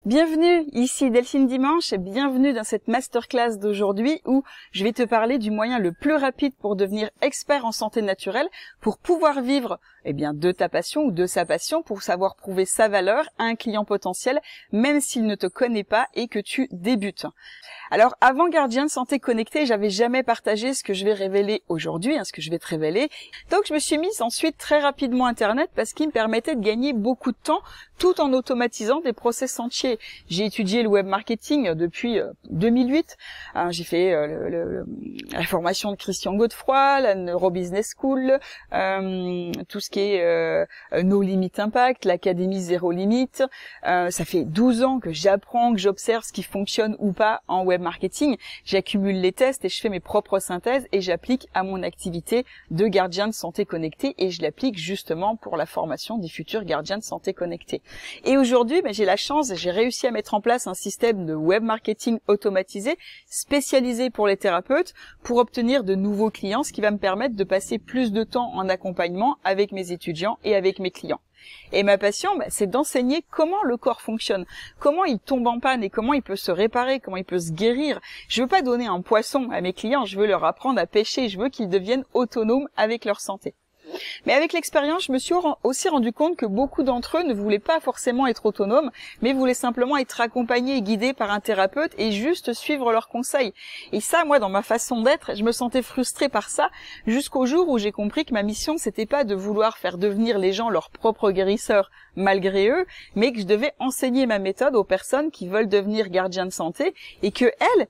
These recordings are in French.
Bienvenue, ici Delphine Dimanche et bienvenue dans cette masterclass d'aujourd'hui où je vais te parler du moyen le plus rapide pour devenir expert en santé naturelle, pour pouvoir vivre de ta passion ou de sa passion, pour savoir prouver sa valeur à un client potentiel, même s'il ne te connaît pas et que tu débutes. Alors avant Gardien de Santé Connecté, j'avais jamais partagé ce que je vais révéler aujourd'hui, ce que je vais te révéler. Donc je me suis mise ensuite très rapidement Internet parce qu'il me permettait de gagner beaucoup de temps tout en automatisant des process entiers. J'ai étudié le web marketing depuis 2008. J'ai fait la formation de Christian Godefroy, la Neurobusiness School, tout ce qui est No Limit Impact, l'Académie Zéro Limite. Ça fait 12 ans que j'apprends, que j'observe ce qui fonctionne ou pas en web marketing. J'accumule les tests et je fais mes propres synthèses et j'applique à mon activité de gardien de santé connecté et je l'applique justement pour la formation des futurs gardiens de santé connectés. Et aujourd'hui, j'ai la chance, j'ai réussi à mettre en place un système de web marketing automatisé, spécialisé pour les thérapeutes, pour obtenir de nouveaux clients, ce qui va me permettre de passer plus de temps en accompagnement avec mes étudiants et avec mes clients. Et ma passion, c'est d'enseigner comment le corps fonctionne, comment il tombe en panne et comment il peut se réparer, comment il peut se guérir. Je veux pas donner un poisson à mes clients, je veux leur apprendre à pêcher, je veux qu'ils deviennent autonomes avec leur santé. Mais avec l'expérience, je me suis aussi rendu compte que beaucoup d'entre eux ne voulaient pas forcément être autonomes, mais voulaient simplement être accompagnés et guidés par un thérapeute et juste suivre leurs conseils. Et ça, moi, dans ma façon d'être, je me sentais frustrée par ça, jusqu'au jour où j'ai compris que ma mission, c'était pas de vouloir faire devenir les gens leurs propres guérisseurs malgré eux, mais que je devais enseigner ma méthode aux personnes qui veulent devenir gardiens de santé et que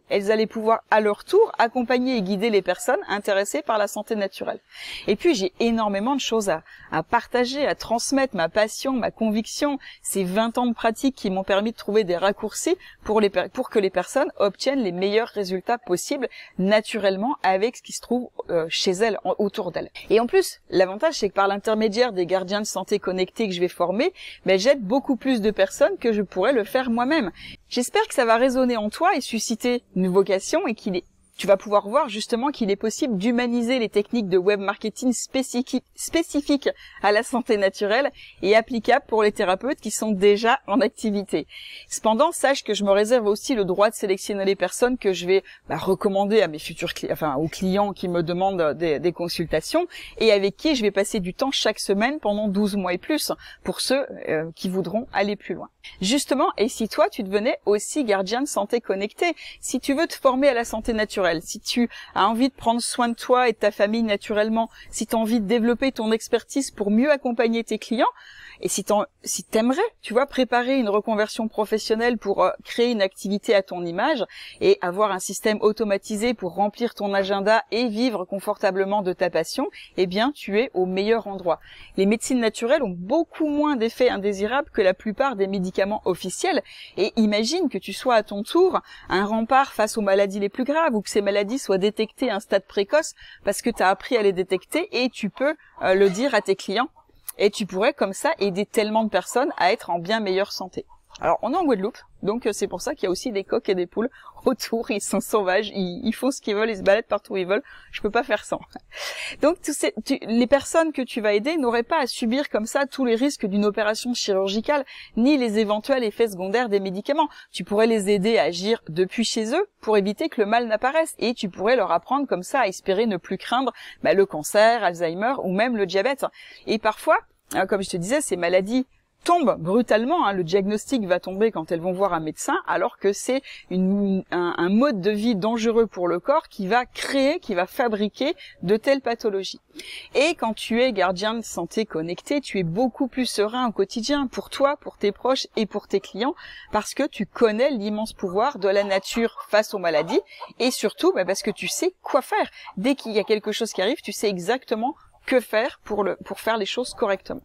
elles allaient pouvoir à leur tour accompagner et guider les personnes intéressées par la santé naturelle. Et puis, j'ai énormément de choses à partager, à transmettre, ma passion, ma conviction, ces 20 ans de pratique qui m'ont permis de trouver des raccourcis pour que les personnes obtiennent les meilleurs résultats possibles naturellement avec ce qui se trouve chez elles, autour d'elles. Et en plus, l'avantage, c'est que par l'intermédiaire des gardiens de santé connectés que je vais former, j'aide beaucoup plus de personnes que je pourrais le faire moi-même. J'espère que ça va résonner en toi et susciter une vocation et tu vas pouvoir voir justement qu'il est possible d'humaniser les techniques de web marketing spécifiques à la santé naturelle et applicables pour les thérapeutes qui sont déjà en activité. Cependant, sache que je me réserve aussi le droit de sélectionner les personnes que je vais recommander à mes futurs clients, aux clients qui me demandent des consultations et avec qui je vais passer du temps chaque semaine pendant 12 mois et plus pour ceux qui voudront aller plus loin. Justement, et si toi tu devenais aussi gardien de santé connecté, si tu veux te former à la santé naturelle, si tu as envie de prendre soin de toi et de ta famille naturellement, si tu as envie de développer ton expertise pour mieux accompagner tes clients, et si t'aimerais, préparer une reconversion professionnelle pour créer une activité à ton image et avoir un système automatisé pour remplir ton agenda et vivre confortablement de ta passion, tu es au meilleur endroit. Les médecines naturelles ont beaucoup moins d'effets indésirables que la plupart des médicaments officiels et imagine que tu sois à ton tour un rempart face aux maladies les plus graves ou que ces maladies soient détectées à un stade précoce parce que tu as appris à les détecter et tu peux le dire à tes clients. Et tu pourrais comme ça aider tellement de personnes à être en bien meilleure santé. Alors on est en Guadeloupe, donc c'est pour ça qu'il y a aussi des coqs et des poules autour, ils sont sauvages, ils font ce qu'ils veulent, ils se baladent partout où ils veulent, je peux pas faire sans. Donc les personnes que tu vas aider n'auraient pas à subir comme ça tous les risques d'une opération chirurgicale, ni les éventuels effets secondaires des médicaments. Tu pourrais les aider à agir depuis chez eux pour éviter que le mal n'apparaisse et tu pourrais leur apprendre comme ça à espérer ne plus craindre le cancer, Alzheimer ou même le diabète. Et parfois, comme je te disais, ces maladies tombent brutalement, le diagnostic va tomber quand elles vont voir un médecin, alors que c'est un mode de vie dangereux pour le corps qui va fabriquer de telles pathologies. Et quand tu es gardien de santé connecté, tu es beaucoup plus serein au quotidien pour toi, pour tes proches et pour tes clients, parce que tu connais l'immense pouvoir de la nature face aux maladies, et surtout parce que tu sais quoi faire. Dès qu'il y a quelque chose qui arrive, tu sais exactement que faire pour faire les choses correctement.